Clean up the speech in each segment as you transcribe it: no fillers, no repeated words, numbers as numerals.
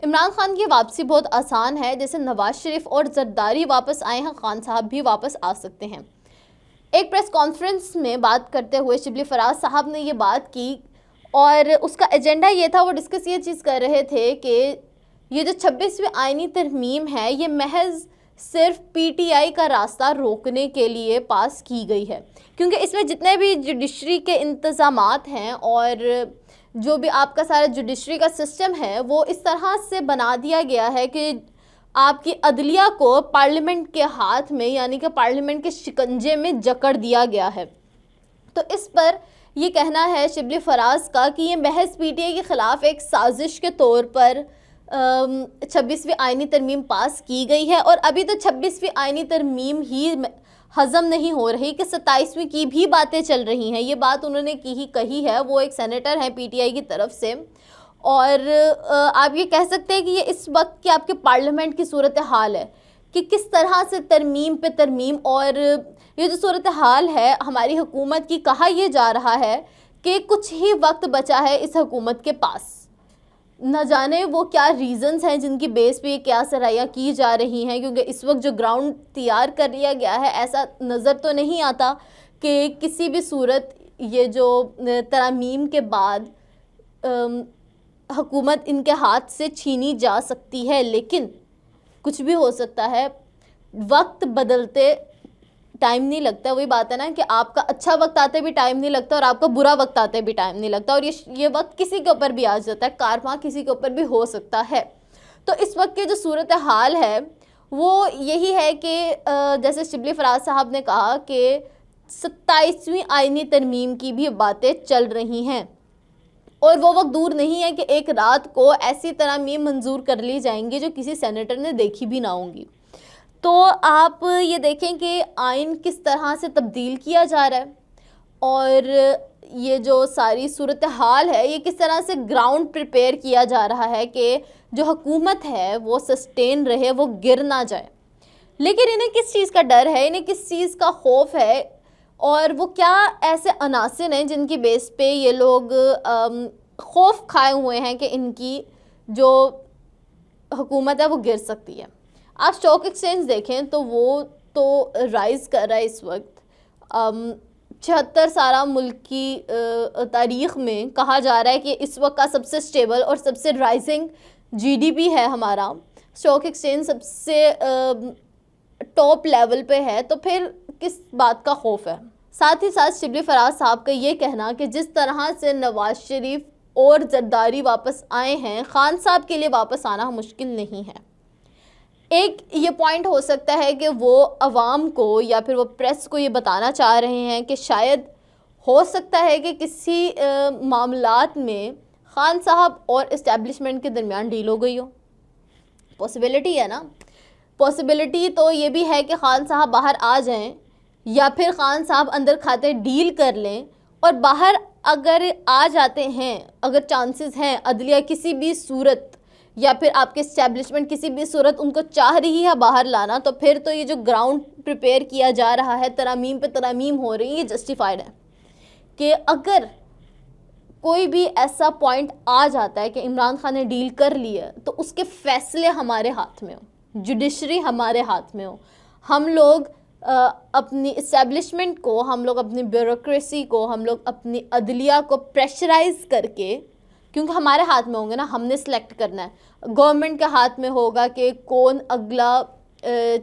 عمران خان کی واپسی بہت آسان ہے، جیسے نواز شریف اور زرداری واپس آئے ہیں، خان صاحب بھی واپس آ سکتے ہیں۔ ایک پریس کانفرنس میں بات کرتے ہوئے شبلی فراز صاحب نے یہ بات کی، اور اس کا ایجنڈا یہ تھا، وہ ڈسکس یہ چیز کر رہے تھے کہ یہ جو 26ویں آئینی ترمیم ہے یہ محض صرف پی ٹی آئی کا راستہ روکنے کے لیے پاس کی گئی ہے، کیونکہ اس میں جتنے بھی جوڈیشری کے انتظامات ہیں اور جو بھی آپ کا سارا جوڈیشری کا سسٹم ہے وہ اس طرح سے بنا دیا گیا ہے کہ آپ کی عدلیہ کو پارلیمنٹ کے ہاتھ میں، یعنی کہ پارلیمنٹ کے شکنجے میں جکڑ دیا گیا ہے۔ تو اس پر یہ کہنا ہے شبلی فراز کا کہ یہ محض پی ٹی آئی کے خلاف ایک سازش کے طور پر 26ویں آئینی ترمیم پاس کی گئی ہے، اور ابھی تو 26ویں آئینی ترمیم ہی ہضم نہیں ہو رہی کہ 27ویں کی بھی باتیں چل رہی ہیں۔ یہ بات انہوں نے کہی ہے، وہ ایک سینیٹر ہیں پی ٹی آئی کی طرف سے، اور آپ یہ کہہ سکتے ہیں کہ یہ اس وقت کی آپ کے پارلیمنٹ کی صورتحال ہے کہ کس طرح سے ترمیم پہ ترمیم، اور یہ جو صورتحال ہے ہماری حکومت کی، کہا یہ جا رہا ہے کہ کچھ ہی وقت بچا ہے اس حکومت کے پاس۔ نہ جانے وہ کیا ریزنز ہیں جن کی بیس پہ یہ کیا سرائیاں کی جا رہی ہیں، کیونکہ اس وقت جو گراؤنڈ تیار کر لیا گیا ہے ایسا نظر تو نہیں آتا کہ کسی بھی صورت یہ جو ترامیم کے بعد حکومت ان کے ہاتھ سے چھینی جا سکتی ہے، لیکن کچھ بھی ہو سکتا ہے۔ وقت بدلتے ٹائم نہیں لگتا، وہی بات ہے نا کہ آپ کا اچھا وقت آتے بھی ٹائم نہیں لگتا اور آپ کا برا وقت آتے بھی ٹائم نہیں لگتا، اور یہ وقت کسی کے اوپر بھی آ جاتا ہے، کارواں کسی کے اوپر بھی ہو سکتا ہے۔ تو اس وقت کی جو صورتحال ہے وہ یہی ہے کہ جیسے شبلی فراز صاحب نے کہا کہ 27ویں آئینی ترمیم کی بھی باتیں چل رہی ہیں، اور وہ وقت دور نہیں ہے کہ ایک رات کو ایسی ترامیم منظور کر لی جائیں گی جو کسی سینیٹر نے دیکھی بھی نہ ہوں گی۔ تو آپ یہ دیکھیں کہ آئین کس طرح سے تبدیل کیا جا رہا ہے، اور یہ جو ساری صورتحال ہے یہ کس طرح سے گراؤنڈ پریپیئر کیا جا رہا ہے کہ جو حکومت ہے وہ سسٹین رہے، وہ گر نہ جائے۔ لیکن انہیں کس چیز کا ڈر ہے، انہیں کس چیز کا خوف ہے، اور وہ کیا ایسے عناصر ہیں جن کی بیس پہ یہ لوگ خوف کھائے ہوئے ہیں کہ ان کی جو حکومت ہے وہ گر سکتی ہے۔ آپ اسٹاک ایکسچینج دیکھیں تو وہ تو رائز کر رہا ہے اس وقت، 76 سالہ ملک کی تاریخ میں کہا جا رہا ہے کہ اس وقت کا سب سے سٹیبل اور سب سے رائزنگ جی ڈی پی ہے ہمارا، اسٹاک ایکسچینج سب سے ٹاپ لیول پہ ہے، تو پھر کس بات کا خوف ہے؟ ساتھ ہی ساتھ شبلی فراز صاحب کا یہ کہنا کہ جس طرح سے نواز شریف اور زرداری واپس آئے ہیں، خان صاحب کے لیے واپس آنا مشکل نہیں ہے۔ ایک یہ پوائنٹ ہو سکتا ہے کہ وہ عوام کو یا پھر وہ پریس کو یہ بتانا چاہ رہے ہیں کہ شاید ہو سکتا ہے کہ کسی معاملات میں خان صاحب اور اسٹیبلشمنٹ کے درمیان ڈیل ہو گئی ہو۔ پاسبلٹی ہے نا، پاسبلٹی تو یہ بھی ہے کہ خان صاحب باہر آ جائیں، یا پھر خان صاحب اندر کھاتے ڈیل کر لیں، اور باہر اگر آ جاتے ہیں، اگر چانسز ہیں عدلیہ کسی بھی صورت یا پھر آپ کے اسٹیبلشمنٹ کسی بھی صورت ان کو چاہ رہی ہے باہر لانا، تو پھر تو یہ جو گراؤنڈ پریپیئر کیا جا رہا ہے، ترامیم پہ ترامیم ہو رہی ہے، یہ جسٹیفائڈ ہے کہ اگر کوئی بھی ایسا پوائنٹ آ جاتا ہے کہ عمران خان نے ڈیل کر لی ہے تو اس کے فیصلے ہمارے ہاتھ میں ہوں، جوڈیشری ہمارے ہاتھ میں ہو، ہم لوگ اپنی اسٹیبلشمنٹ کو، ہم لوگ اپنی بیوروکریسی کو، ہم لوگ اپنی عدلیہ کو پریشرائز کر کے، کیونکہ ہمارے ہاتھ میں ہوں گے نا، ہم نے سلیکٹ کرنا ہے۔ گورنمنٹ کے ہاتھ میں ہوگا کہ کون اگلا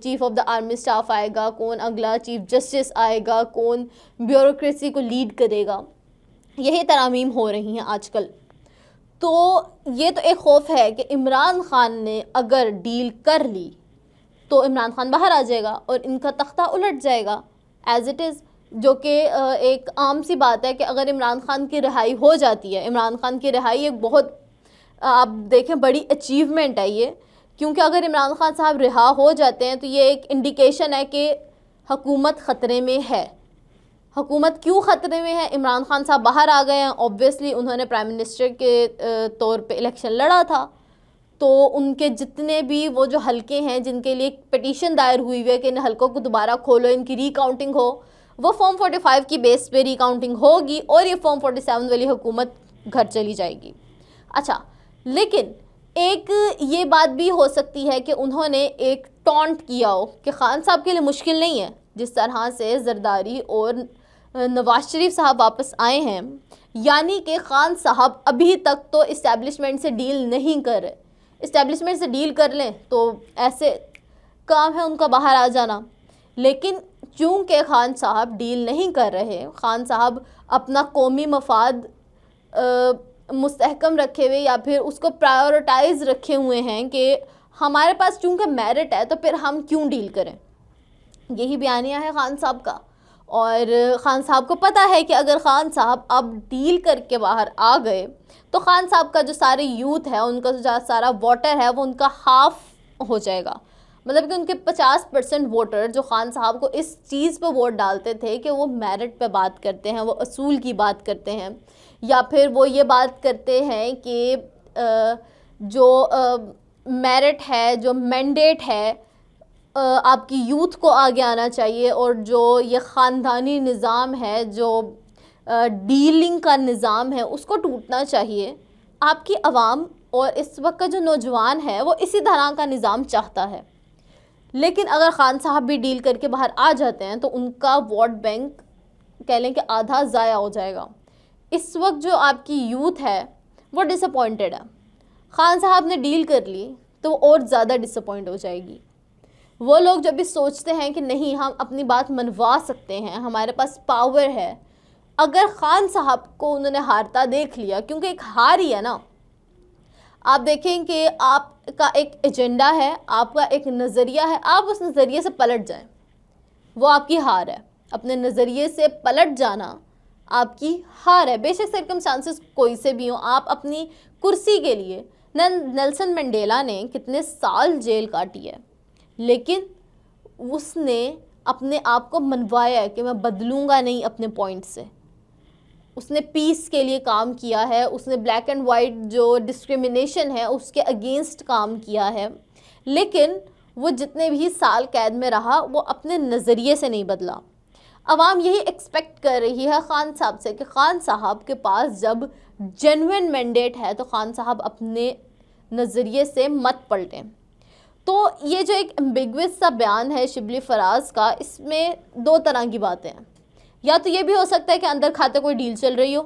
chief of the army staff آئے گا، کون اگلا چیف جسٹس آئے گا، کون بیوروکریسی کو لیڈ کرے گا۔ یہی ترامیم ہو رہی ہیں آج کل۔ تو یہ تو ایک خوف ہے کہ عمران خان نے اگر ڈیل کر لی تو عمران خان باہر آ جائے گا اور ان کا تختہ الٹ جائے گا ایز اٹ از، جو کہ ایک عام سی بات ہے کہ اگر عمران خان کی رہائی ہو جاتی ہے، عمران خان کی رہائی ایک بہت آپ دیکھیں بڑی اچیومنٹ ہے یہ، کیونکہ اگر عمران خان صاحب رہا ہو جاتے ہیں تو یہ ایک انڈیکیشن ہے کہ حکومت خطرے میں ہے۔ حکومت کیوں خطرے میں ہے؟ عمران خان صاحب باہر آ گئے ہیں، اوبویسلی انہوں نے پرائم منسٹر کے طور پہ الیکشن لڑا تھا، تو ان کے جتنے بھی وہ جو حلقے ہیں جن کے لیے پٹیشن دائر ہوئی ہوئی ہے کہ ان حلقوں کو دوبارہ کھولو، ان کی ری کاؤنٹنگ ہو، وہ فارم 45 کی بیس پہ ری کاؤنٹنگ ہوگی اور یہ فارم 47 والی حکومت گھر چلی جائے گی۔ اچھا، لیکن ایک یہ بات بھی ہو سکتی ہے کہ انہوں نے ایک ٹونٹ کیا ہو کہ خان صاحب کے لیے مشکل نہیں ہے جس طرح سے زرداری اور نواز شریف صاحب واپس آئے ہیں، یعنی کہ خان صاحب ابھی تک تو اسٹیبلشمنٹ سے ڈیل نہیں کر رہے. اسٹیبلشمنٹ سے ڈیل کر لیں تو ایسے کام ہے ان کا باہر آ جانا، لیکن چونکہ خان صاحب ڈیل نہیں کر رہے، خان صاحب اپنا قومی مفاد مستحکم رکھے ہوئے یا پھر اس کو پرائیورٹائز رکھے ہوئے ہیں کہ ہمارے پاس چونکہ میرٹ ہے تو پھر ہم کیوں ڈیل کریں. یہی بیانیہ ہے خان صاحب کا، اور خان صاحب کو پتہ ہے کہ اگر خان صاحب اب ڈیل کر کے باہر آ گئے تو خان صاحب کا جو سارے یوتھ ہے، ان کا جو سارا ووٹر ہے، وہ ان کا ہاف ہو جائے گا. مطلب کہ ان کے 50% ووٹر جو خان صاحب کو اس چیز پہ ووٹ ڈالتے تھے کہ وہ میرٹ پہ بات کرتے ہیں، وہ اصول کی بات کرتے ہیں، یا پھر وہ یہ بات کرتے ہیں کہ جو میرٹ ہے، جو مینڈیٹ ہے، آپ کی یوتھ کو آگے آنا چاہیے، اور جو یہ خاندانی نظام ہے، جو ڈیلنگ کا نظام ہے، اس کو ٹوٹنا چاہیے. آپ کی عوام اور اس وقت کا جو نوجوان ہے وہ اسی طرح کا نظام چاہتا ہے. لیکن اگر خان صاحب بھی ڈیل کر کے باہر آ جاتے ہیں تو ان کا ووٹ بینک کہہ لیں کہ آدھا ضائع ہو جائے گا. اس وقت جو آپ کی یوتھ ہے وہ ڈس اپوائنٹڈ ہے. خان صاحب نے ڈیل کر لی تو وہ اور زیادہ ڈس اپوائنٹ ہو جائے گی. وہ لوگ جب بھی سوچتے ہیں کہ نہیں ہم اپنی بات منوا سکتے ہیں، ہمارے پاس پاور ہے، اگر خان صاحب کو انہوں نے ہارتا دیکھ لیا، کیونکہ ایک ہار ہی ہے نا، آپ دیکھیں کہ آپ کا ایک ایجنڈا ہے، آپ کا ایک نظریہ ہے، آپ اس نظریے سے پلٹ جائیں، وہ آپ کی ہار ہے. اپنے نظریے سے پلٹ جانا آپ کی ہار ہے، بے شک سرکمسٹانسز کوئی سے بھی ہوں. آپ اپنی کرسی کے لیے، نیلسن منڈیلا نے کتنے سال جیل کاٹی ہے، لیکن اس نے اپنے آپ کو منوایا ہے کہ میں بدلوں گا نہیں اپنے پوائنٹ سے. اس نے پیس کے لیے کام کیا ہے، اس نے بلیک اینڈ وائٹ جو ڈسکرمنیشن ہے اس کے اگینسٹ کام کیا ہے، لیکن وہ جتنے بھی سال قید میں رہا وہ اپنے نظریے سے نہیں بدلا. عوام یہی ایکسپیکٹ کر رہی ہے خان صاحب سے کہ خان صاحب کے پاس جب جینوئن مینڈیٹ ہے تو خان صاحب اپنے نظریے سے مت پلٹیں. تو یہ جو ایک ایمبیگوس سا بیان ہے شبلی فراز کا، اس میں دو طرح کی باتیں ہیں. یا تو یہ بھی ہو سکتا ہے کہ اندر کھاتے کوئی ڈیل چل رہی ہو،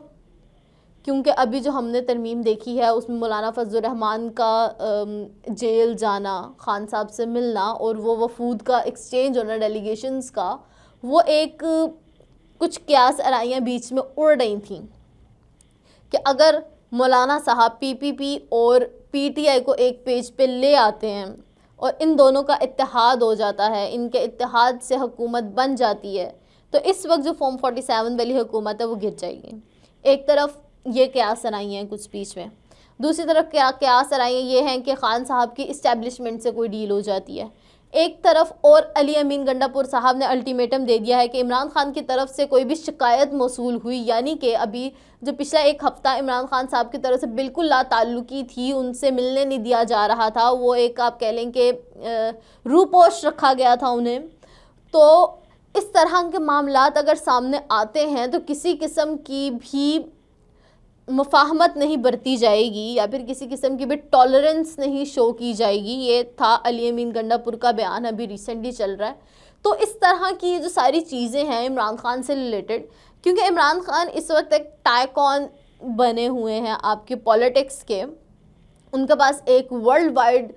کیونکہ ابھی جو ہم نے ترمیم دیکھی ہے اس میں مولانا فضل الرحمان کا جیل جانا، خان صاحب سے ملنا اور وہ وفود کا ایکسچینج ہونا ڈیلیگیشنز کا، وہ ایک کچھ قیاس آرائیاں بیچ میں اڑ رہی تھیں کہ اگر مولانا صاحب پی پی پی اور پی ٹی آئی کو ایک پیج پہ لے آتے ہیں اور ان دونوں کا اتحاد ہو جاتا ہے، ان کے اتحاد سے حکومت بن جاتی ہے، تو اس وقت جو فارم 47 والی حکومت ہے وہ گر جائے گی. ایک طرف یہ قیاس آرائی ہیں کچھ بیچ میں، دوسری طرف قیاس آرائی یہ ہیں کہ خان صاحب کی اسٹیبلشمنٹ سے کوئی ڈیل ہو جاتی ہے. ایک طرف اور علی امین گنڈا پور صاحب نے الٹیمیٹم دے دیا ہے کہ عمران خان کی طرف سے کوئی بھی شکایت موصول ہوئی، یعنی کہ ابھی جو پچھلا ایک ہفتہ عمران خان صاحب کی طرف سے بالکل لا تعلقی تھی، ان سے ملنے نہیں دیا جا رہا تھا، وہ ایک آپ کہہ لیں کہ روپوش رکھا گیا تھا انہیں. تو اس طرح کے معاملات اگر سامنے آتے ہیں تو کسی قسم کی بھی مفاہمت نہیں برتی جائے گی یا پھر کسی قسم کی بھی ٹالرنس نہیں شو کی جائے گی. یہ تھا علی امین گنڈا پور کا بیان، ابھی ریسنٹلی چل رہا ہے. تو اس طرح کی جو ساری چیزیں ہیں عمران خان سے ریلیٹڈ، کیونکہ عمران خان اس وقت ایک ٹائیکون بنے ہوئے ہیں آپ کے پولیٹکس کے، ان کے پاس ایک ورلڈ وائڈ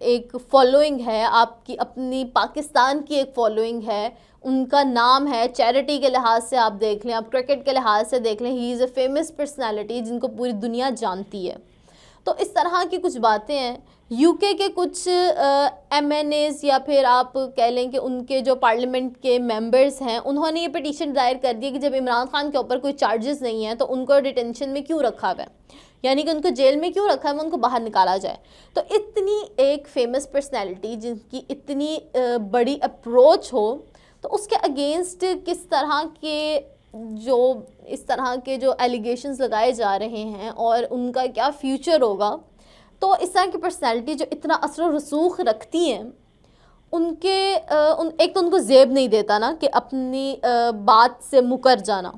ایک فالوئنگ ہے، آپ کی اپنی پاکستان کی ایک فالوئنگ ہے، ان کا نام ہے، چیریٹی کے لحاظ سے آپ دیکھ لیں، آپ کرکٹ کے لحاظ سے دیکھ لیں، ہی از اے فیمس پرسنالٹی جن کو پوری دنیا جانتی ہے. تو اس طرح کی کچھ باتیں ہیں. یو کے کچھ ایم این ایز یا پھر آپ کہہ لیں کہ ان کے جو پارلیمنٹ کے ممبرز ہیں، انہوں نے یہ پٹیشن دائر کر دی کہ جب عمران خان کے اوپر کوئی چارجز نہیں ہیں تو ان کو ڈیٹینشن میں کیوں رکھا ہوا ہے، یعنی کہ ان کو جیل میں کیوں رکھا ہے، ان کو باہر نکالا جائے. تو اتنی ایک فیمس پرسنالٹی جن کی اتنی بڑی اپروچ ہو، تو اس کے اگینسٹ کس طرح کے اس طرح کے جو ایلیگیشنز لگائے جا رہے ہیں اور ان کا کیا فیوچر ہوگا. تو اس طرح کی پرسنالٹی جو اتنا اثر و رسوخ رکھتی ہیں، ایک تو ان کو زیب نہیں دیتا نا کہ اپنی بات سے مکر جانا.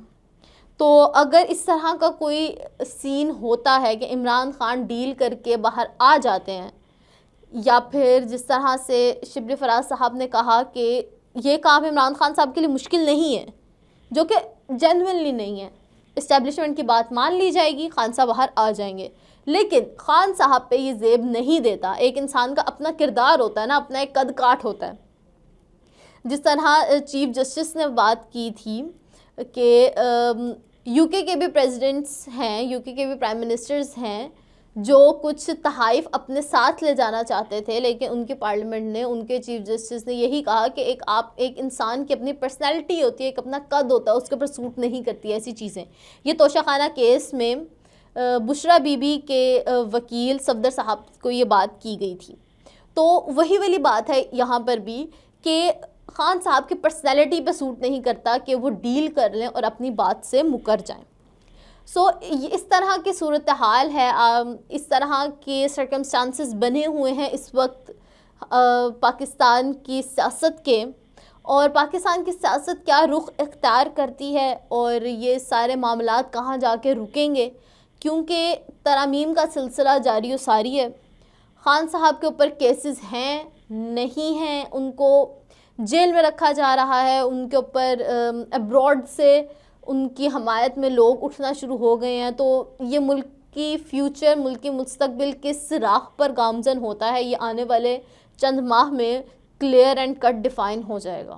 تو اگر اس طرح کا کوئی سین ہوتا ہے کہ عمران خان ڈیل کر کے باہر آ جاتے ہیں، یا پھر جس طرح سے شبلی فراز صاحب نے کہا کہ یہ کام عمران خان صاحب کے لیے مشکل نہیں ہے، جو کہ جینوئنلی نہیں ہے، اسٹیبلشمنٹ کی بات مان لی جائے گی، خان صاحب باہر آ جائیں گے، لیکن خان صاحب پہ یہ زیب نہیں دیتا. ایک انسان کا اپنا کردار ہوتا ہے نا، اپنا ایک قد کاٹ ہوتا ہے. جس طرح چیف جسٹس نے بات کی تھی کہ یو کے بھی پریزیڈنٹس ہیں، یو کے بھی پرائم منسٹرز ہیں جو کچھ تحائف اپنے ساتھ لے جانا چاہتے تھے، لیکن ان کی پارلیمنٹ نے، ان کے چیف جسٹس نے یہی کہا کہ ایک انسان کی اپنی پرسنالٹی ہوتی ہے، ایک اپنا قد ہوتا ہے، اس کے اوپر سوٹ نہیں کرتی ایسی چیزیں. یہ توشہ خانہ کیس میں بشرا بی بی کے وکیل صفدر صاحب کو یہ بات کی گئی تھی. تو وہی والی بات ہے یہاں پر بھی کہ خان صاحب کی پرسنالٹی پہ سوٹ نہیں کرتا کہ وہ ڈیل کر لیں اور اپنی بات سے مکر جائیں. سو اس طرح کی صورتحال ہے، اس طرح کے سرکمسٹانسز بنے ہوئے ہیں اس وقت پاکستان کی سیاست کے، اور پاکستان کی سیاست کیا رخ اختیار کرتی ہے اور یہ سارے معاملات کہاں جا کے رکیں گے، کیونکہ ترامیم کا سلسلہ جاری و ساری ہے. خان صاحب کے اوپر کیسز ہیں نہیں ہیں، ان کو جیل میں رکھا جا رہا ہے، ان کے اوپر ابراڈ سے ان کی حمایت میں لوگ اٹھنا شروع ہو گئے ہیں. تو یہ ملک کی فیوچر، ملک کی مستقبل کس راہ پر گامزن ہوتا ہے، یہ آنے والے چند ماہ میں کلیئر اینڈ کٹ ڈیفائن ہو جائے گا.